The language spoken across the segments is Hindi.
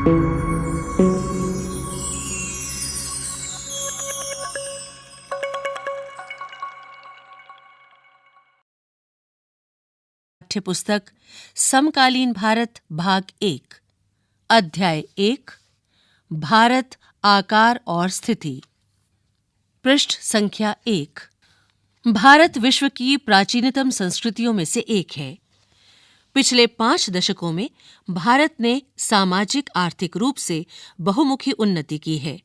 पाठ्यपुस्तक समकालीन भारत भाग 1 अध्याय 1 भारत आकार और स्थिति। पृष्ठ संख्या 1। भारत विश्व की प्राचीनतम संस्कृतियों में से एक है। पिछले 5 दशकों में भारत ने सामाजिक आर्थिक रूप से बहुमुखी उन्नति की है।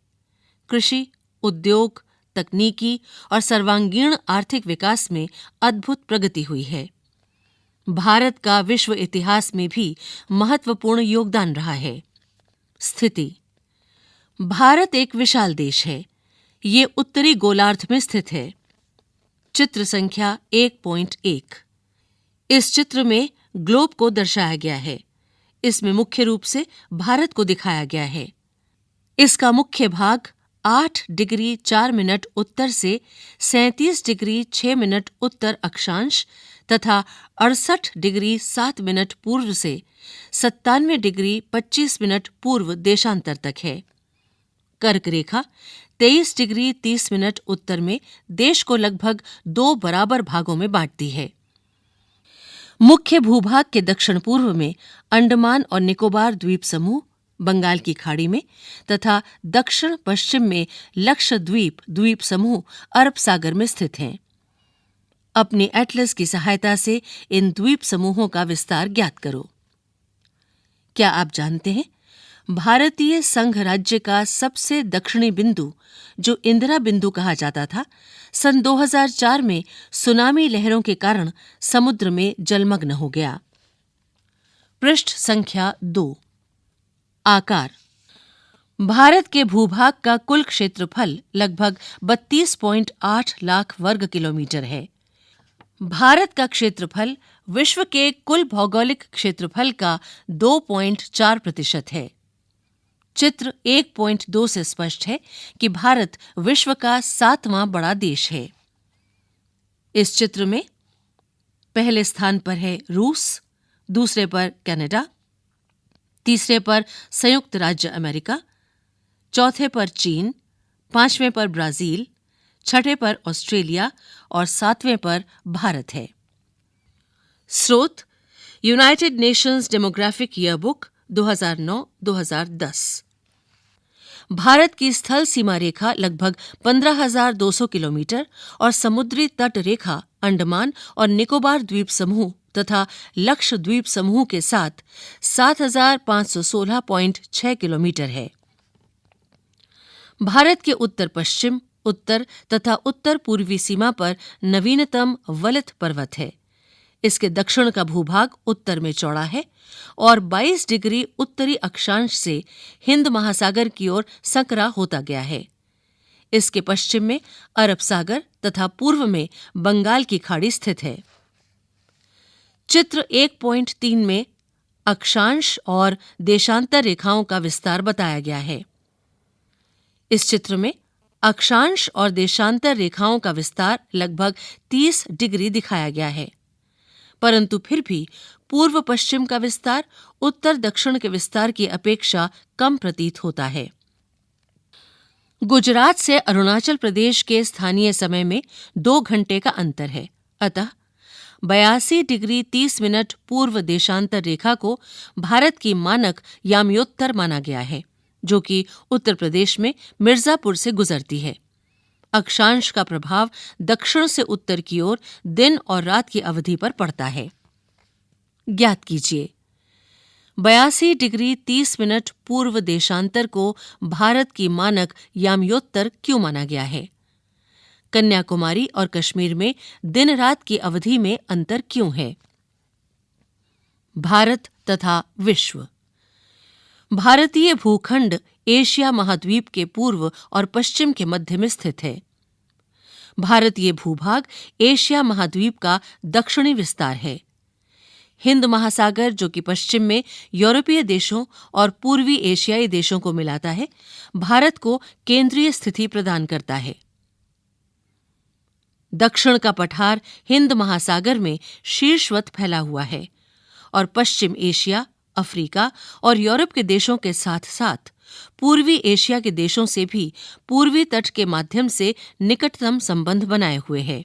कृषि, उद्योग, तकनीकी और सर्वांगीण आर्थिक विकास में अद्भुत प्रगति हुई है। भारत का विश्व इतिहास में भी महत्वपूर्ण योगदान रहा है। स्थिति। भारत एक विशाल देश है। ये उत्तरी गोलार्ध में स्थित है। चित्र संख्या 1.1। इस चित्र में ग्लोब को दर्शाया गया है। इसमें मुख्य रूप से भारत को दिखाया गया है। इसका मुख्य भाग 8 डिग्री 4 मिनट उत्तर से 37 डिग्री 6 मिनट उत्तर अक्षांश तथा 68 डिग्री 7 मिनट पूर्व से 97 डिग्री 25 मिनट पूर्व देशांतर तक है। कर्क रेखा 23 डिग्री 30 मिनट उत्तर में देश को लगभग 2 बराबर भागों में बांटती है। मुख्य भूभाग के दक्षिण पूर्व में अंडमान और निकोबार द्वीप समूह बंगाल की खाड़ी में तथा दक्षिण पश्चिम में लक्षद्वीप द्वीप समूह अरब सागर में स्थित हैं। अपने एटलस की सहायता से इन द्वीप समूहों का विस्तार ज्ञात करो। क्या आप जानते हैं, भारतीय संघ राज्य का सबसे दक्षिणी बिंदु, जो इंदिरा बिंदु कहा जाता था, सन 2004 में सुनामी लहरों के कारण समुद्र में जलमग्न हो गया। पृष्ठ संख्या 2। आकार। भारत के भूभाग का कुल क्षेत्रफल लगभग 32.8 लाख वर्ग किलोमीटर है। भारत का क्षेत्रफल विश्व के कुल भौगोलिक क्षेत्रफल का 2.4% है। चित्र 1.2 से स्पष्ट है कि भारत विश्व का 7वां बड़ा देश है। इस चित्र में पहले स्थान पर है रूस, दूसरे पर कनाडा, तीसरे पर संयुक्त राज्य अमेरिका, चौथे पर चीन, 5वें पर ब्राजील, 6ठे पर ऑस्ट्रेलिया और 7वें पर भारत है। स्रोत: United Nations demographic yearbook 2009-2010। Bharat की स्थल सीमा रेखा लगभग 15,200 किलोमीटर और समुद्री तट रेखा अंडमान और निकोबार द्वीप समूह तथा लक्षद्वीप समूह के साथ 7,516.6 किलोमीटर है। भारत के उत्तर पश्चिम, उत्तर तथा उत्तर पूर्वी सीमा पर नवीनतम वलित पर्वत है। इसके दक्षिण का भूभाग उत्तर में चौड़ा है और 22 डिग्री उत्तरी अक्षांश से हिंद महासागर की ओर संकरा होता गया है। इसके पश्चिम में अरब सागर तथा पूर्व में बंगाल की खाड़ी स्थित है। चित्र 1.3 में अक्षांश और देशांतर रेखाओं का विस्तार बताया गया है। इस चित्र में अक्षांश और देशांतर रेखाओं का विस्तार लगभग 30 डिग्री दिखाया गया है, परंतु फिर भी पूर्व पश्चिम का विस्तार उत्तर दक्षिण के विस्तार की अपेक्षा कम प्रतीत होता है। गुजरात से अरुणाचल प्रदेश के स्थानीय समय में 2 घंटे का अंतर है, अतः 82 डिग्री 30 मिनट पूर्व देशांतर रेखा को भारत की मानक याम्योत्तर माना गया है, जो कि उत्तर प्रदेश में मिर्जापुर से गुजरती है। अक्षांश का प्रभाव दक्षिण से उत्तर की ओर दिन और रात की अवधि पर पड़ता है। ज्ञात कीजिए 82 डिग्री 30 मिनट पूर्व देशांतर को भारत की मानक याम्योत्तर क्यों माना गया है? कन्याकुमारी और कश्मीर में दिन रात की अवधि में अंतर क्यों है? भारत तथा विश्व। भारतीय भूखंड एशिया महाद्वीप के पूर्व और पश्चिम के मध्य में स्थित है। भारतीय भूभाग एशिया महाद्वीप का दक्षिणी विस्तार है। हिंद महासागर, जो कि पश्चिम में यूरोपीय देशों और पूर्वी एशियाई देशों को मिलाता है, भारत को केंद्रीय स्थिति प्रदान करता है। दक्षिण का पठार हिंद महासागर में शीर्षवत फैला हुआ है और पश्चिम एशिया, अफ्रीका और यूरोप के देशों के साथ साथ पूर्वी एशिया के देशों से भी पूर्वी तट के माध्यम से निकटतम संबंध बनाए हुए है।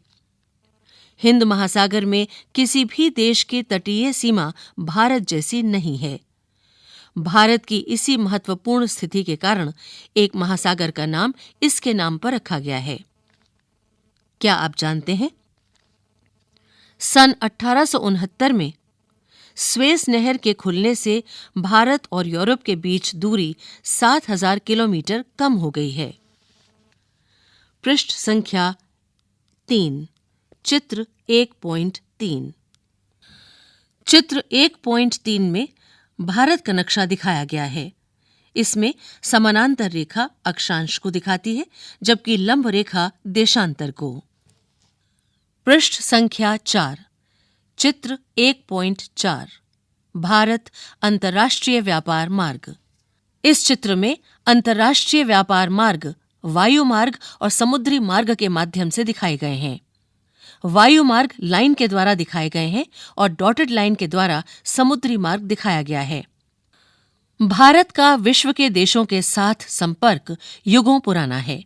हिंद महासागर में किसी भी देश की तटीय सीमा भारत जैसी नहीं है। भारत की इसी महत्वपूर्ण स्थिति के कारण एक महासागर का नाम इसके नाम पर रखा गया है। क्या आप जानते हैं, सन 1869 में स्वेज नहर के खुलने से भारत और यूरोप के बीच दूरी 7000 किलोमीटर कम हो गई है। पृष्ठ संख्या 3, चित्र 1.3। चित्र 1.3 में भारत का नक्शा दिखाया गया है। इसमें समानांतर रेखा अक्षांश को दिखाती है, जबकि लंब रेखा देशांतर को। पृष्ठ संख्या 4, चित्र 1.4, भारत अंतर्राष्ट्रीय व्यापार मार्ग। इस चित्र में अंतर्राष्ट्रीय व्यापार मार्ग वायु मार्ग और समुद्री मार्ग के माध्यम से दिखाए गए हैं। वायु मार्ग लाइन के द्वारा दिखाए गए हैं और डॉटेड लाइन के द्वारा समुद्री मार्ग दिखाया गया है। भारत का विश्व के देशों के साथ संपर्क युगों पुराना है,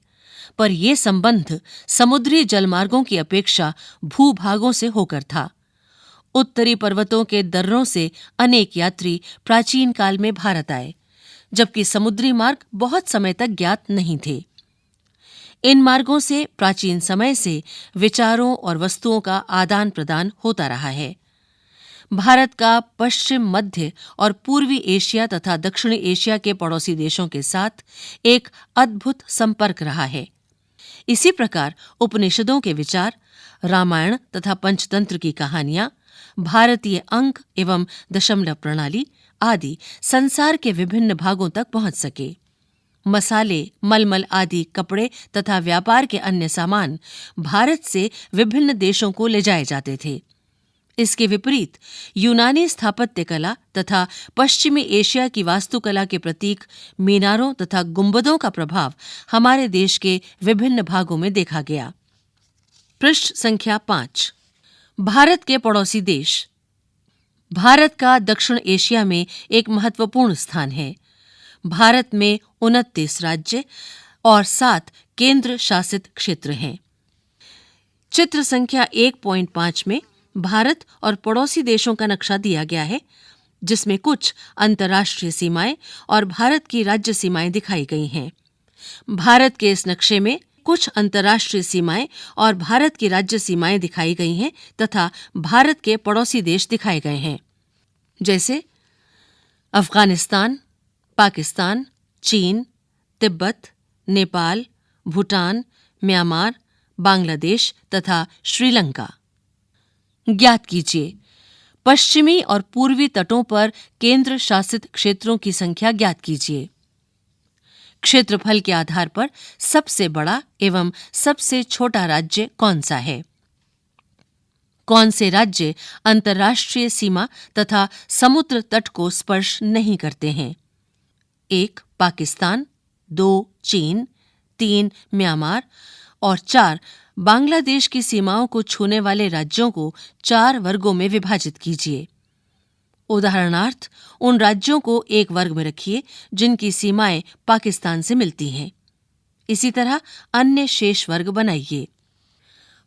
पर यह संबंध समुद्री जलमार्गों की अपेक्षा भूभागों से होकर था। उत्तरी पर्वतों के दर्रों से अनेक यात्री प्राचीन काल में भारत आए, जबकि समुद्री मार्ग बहुत समय तक ज्ञात नहीं थे। इन मार्गों से प्राचीन समय से विचारों और वस्तुओं का आदान प्रदान होता रहा है। भारत का पश्चिम, मध्य और पूर्वी एशिया तथा दक्षिणी एशिया के पड़ोसी देशों के साथ एक अद्भुत संपर्क रहा है। इसी प्रकार उपनिषदों के विचार, रामायण तथा पंचतंत्र की कहानियां, भारतीय अंक एवं दशमलव प्रणाली आदि संसार के विभिन्न भागों तक पहुंच सके। मसाले, मलमल आदि कपड़े तथा व्यापार के अन्य सामान भारत से विभिन्न देशों को ले जाए जाते थे। इसके विपरीत यूनानी स्थापत्य कला तथा पश्चिमी एशिया की वास्तुकला के प्रतीक मीनारों तथा गुंबदों का प्रभाव हमारे देश के विभिन्न भागों में देखा गया। पृष्ठ संख्या 5, भारत के पड़ोसी देश। भारत का दक्षिण एशिया में एक महत्वपूर्ण स्थान है। भारत में 29 राज्य और 7 केंद्र शासित क्षेत्र हैं। चित्र संख्या 1.5 में भारत और पड़ोसी देशों का नक्शा दिया गया है, जिसमें कुछ अंतर्राष्ट्रीय सीमाएं और भारत की राज्य सीमाएं दिखाई गई हैं। भारत के इस नक्शे में कुछ अंतर्राष्ट्रीय सीमाएं और भारत की राज्य सीमाएं दिखाई गई हैं तथा भारत के पड़ोसी देश दिखाए गए हैं, जैसे अफगानिस्तान, पाकिस्तान, चीन, तिब्बत, नेपाल, भूटान, म्यांमार, बांग्लादेश तथा श्रीलंका। ज्ञात कीजिए, पश्चिमी और पूर्वी तटों पर केंद्र शासित क्षेत्रों की संख्या ज्ञात कीजिए। क्षेत्रफल के आधार पर सबसे बड़ा एवं सबसे छोटा राज्य कौन सा है? कौन से राज्य अंतर्राष्ट्रीय सीमा तथा समुद्र तट को स्पर्श नहीं करते हैं? 1. पाकिस्तान, 2. चीन, 3. म्यांमार और 4. बांग्लादेश की सीमाओं को छूने वाले राज्यों को 4 वर्गों में विभाजित कीजिए। उदाहरणार्थ, उन राज्यों को एक वर्ग में रखिए जिनकी सीमाएं पाकिस्तान से मिलती हैं। इसी तरह अन्य शेष वर्ग बनाइए।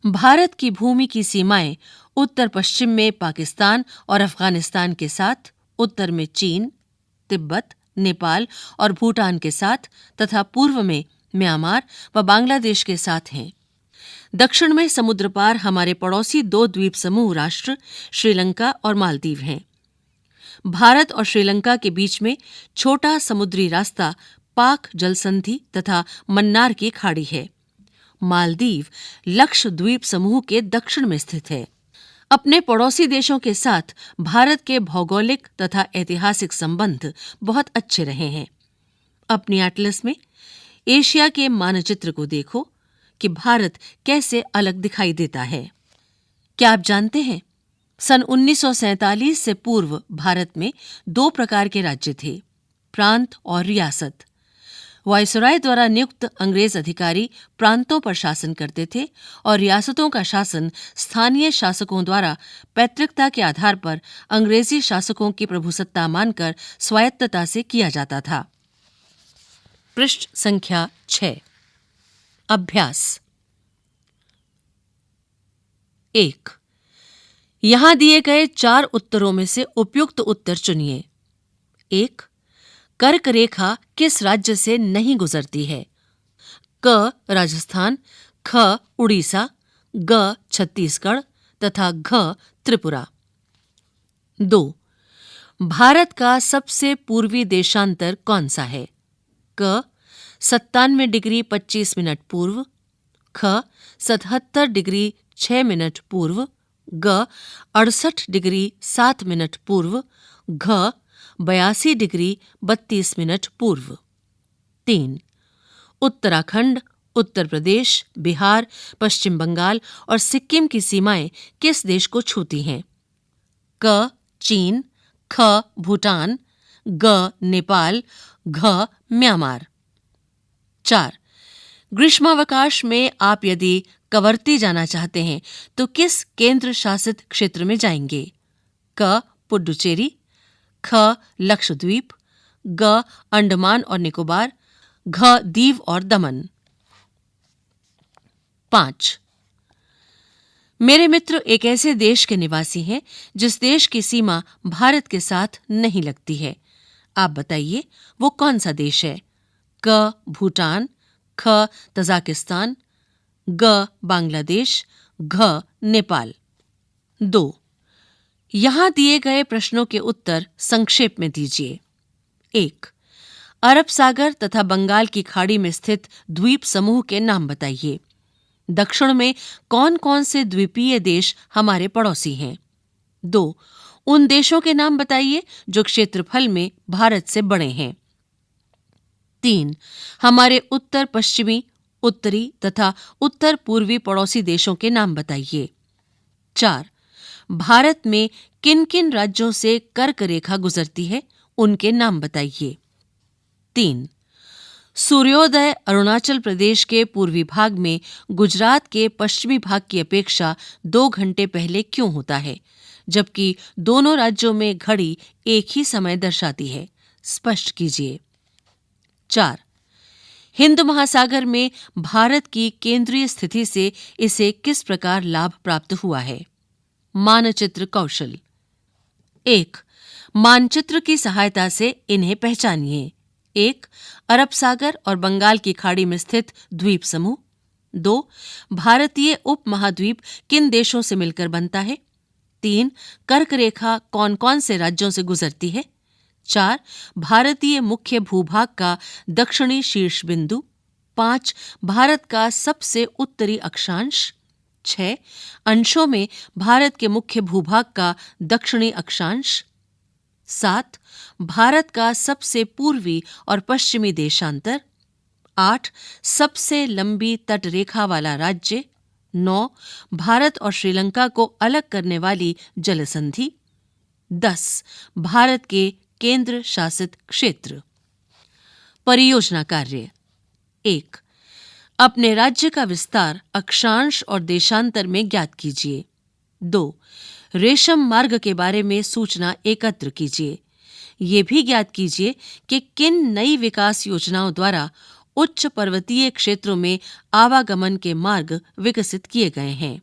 भारत की भूमि की सीमाएं उत्तर पश्चिम में पाकिस्तान और अफगानिस्तान के साथ, उत्तर में चीन, तिब्बत, नेपाल और भूटान के साथ तथा पूर्व में म्यांमार व बांग्लादेश के साथ हैं। दक्षिण में समुद्र पार हमारे पड़ोसी 2 द्वीप समूह राष्ट्र श्रीलंका और मालदीव हैं। भारत और श्रीलंका के बीच में छोटा समुद्री रास्ता पाक जलसंधि तथा मन्नार की खाड़ी है। मालदीव लक्षद्वीप समूह के दक्षिण में स्थित है। अपने पड़ोसी देशों के साथ भारत के भौगोलिक तथा ऐतिहासिक संबंध बहुत अच्छे रहे हैं। अपनी एटलस में एशिया के मानचित्र को देखो कि भारत कैसे अलग दिखाई देता है। क्या आप जानते हैं, सन 1947 से पूर्व भारत में 2 प्रकार के राज्य थे, प्रांत और रियासत। वायसराय द्वारा नियुक्त अंग्रेज अधिकारी प्रांतों पर शासन करते थे और रियासतों का शासन स्थानीय शासकों द्वारा पैतृकता के आधार पर अंग्रेजी शासकों की प्रभुसत्ता मानकर स्वायत्तता से किया जाता था। पृष्ठ संख्या 6। अभ्यास 1। यहां दिए गए 4 उत्तरों में से उपयुक्त उत्तर चुनिए। 1। कर्क रेखा किस राज्य से नहीं गुजरती है? क राजस्थान, ख उड़ीसा, ग छत्तीसगढ़ तथा घ त्रिपुरा। 2। भारत का सबसे पूर्वी देशांतर कौन सा है? क 97 डिग्री 25 मिनट पूर्व, ख 77 डिग्री 6 मिनट पूर्व, ग 68 डिग्री 7 मिनट पूर्व, घ 82 डिग्री 32 मिनट पूर्व। 3। उत्तराखंड, उत्तर प्रदेश, बिहार, पश्चिम बंगाल और सिक्किम की सीमाएं किस देश को छूती हैं? क चीन, ख भूटान, ग नेपाल, घ म्यांमार। 4। ग्रीष्मावकाश में आप यदि कवरत्ती जाना चाहते हैं तो किस केंद्र शासित क्षेत्र में जाएंगे? क पुडुचेरी, ख लक्षद्वीप, ग अंडमान और निकोबार, घ दीव और दमन। 5। मेरे मित्र एक ऐसे देश के निवासी हैं जिस देश की सीमा भारत के साथ नहीं लगती है। आप बताइए वो कौन सा देश है? क भूटान, ख तजाकिस्तान, ग बांग्लादेश, घ नेपाल। 2। यहां दिए गए प्रश्नों के उत्तर संक्षेप में दीजिए। 1। अरब सागर तथा बंगाल की खाड़ी में स्थित द्वीप समूह के नाम बताइए। दक्षिण में कौन कौन से द्वीपीय देश हमारे पड़ोसी हैं? 2। उन देशों के नाम बताइए जो क्षेत्रफल में भारत से बड़े हैं। 3। हमारे उत्तर पश्चिमी, उत्तरी तथा उत्तर पूर्वी पड़ोसी देशों के नाम बताइए। 4। भारत में किन किन राज्यों से कर्क रेखा गुजरती है, उनके नाम बताइए। 3। सूर्योदय अरुणाचल प्रदेश के पूर्वी भाग में गुजरात के पश्चिमी भाग की अपेक्षा 2 घंटे पहले क्यों होता है, जबकि दोनों राज्यों में घड़ी एक ही समय दर्शाती है? स्पष्ट कीजिए। 4। हिंद महासागर में भारत की केंद्रीय स्थिति से इसे किस प्रकार लाभ प्राप्त हुआ है? मानचित्र कौशल। 1। मानचित्र की सहायता से इन्हें पहचानिए। 1। अरब सागर और बंगाल की खाड़ी में स्थित द्वीप समूह। 2। भारतीय उपमहाद्वीप किन देशों से मिलकर बनता है? 3। कर्क रेखा कौन कौन से राज्यों से गुजरती है? 4। भारतीय मुख्य भूभाग का दक्षिणी शीर्ष बिंदु। 5। भारत का सबसे उत्तरी अक्षांश। 6। अंशों में भारत के मुख्य भूभाग का दक्षिणी अक्षांश। 7। भारत का सबसे पूर्वी और पश्चिमी देशांतर। 8। सबसे लंबी तटरेखा वाला राज्य। 9। भारत और श्रीलंका को अलग करने वाली जलसंधि। 10। भारत के केंद्र शासित क्षेत्र। परियोजना कार्य। 1। अपने राज्य का विस्तार अक्षांश और देशांतर में ज्ञात कीजिए। 2। रेशम मार्ग के बारे में सूचना एकत्र कीजिए। ये भी ज्ञात कीजिए कि किन नई विकास योजनाओं द्वारा उच्च पर्वतीय क्षेत्रों में आवागमन के मार्ग विकसित किए गए हैं।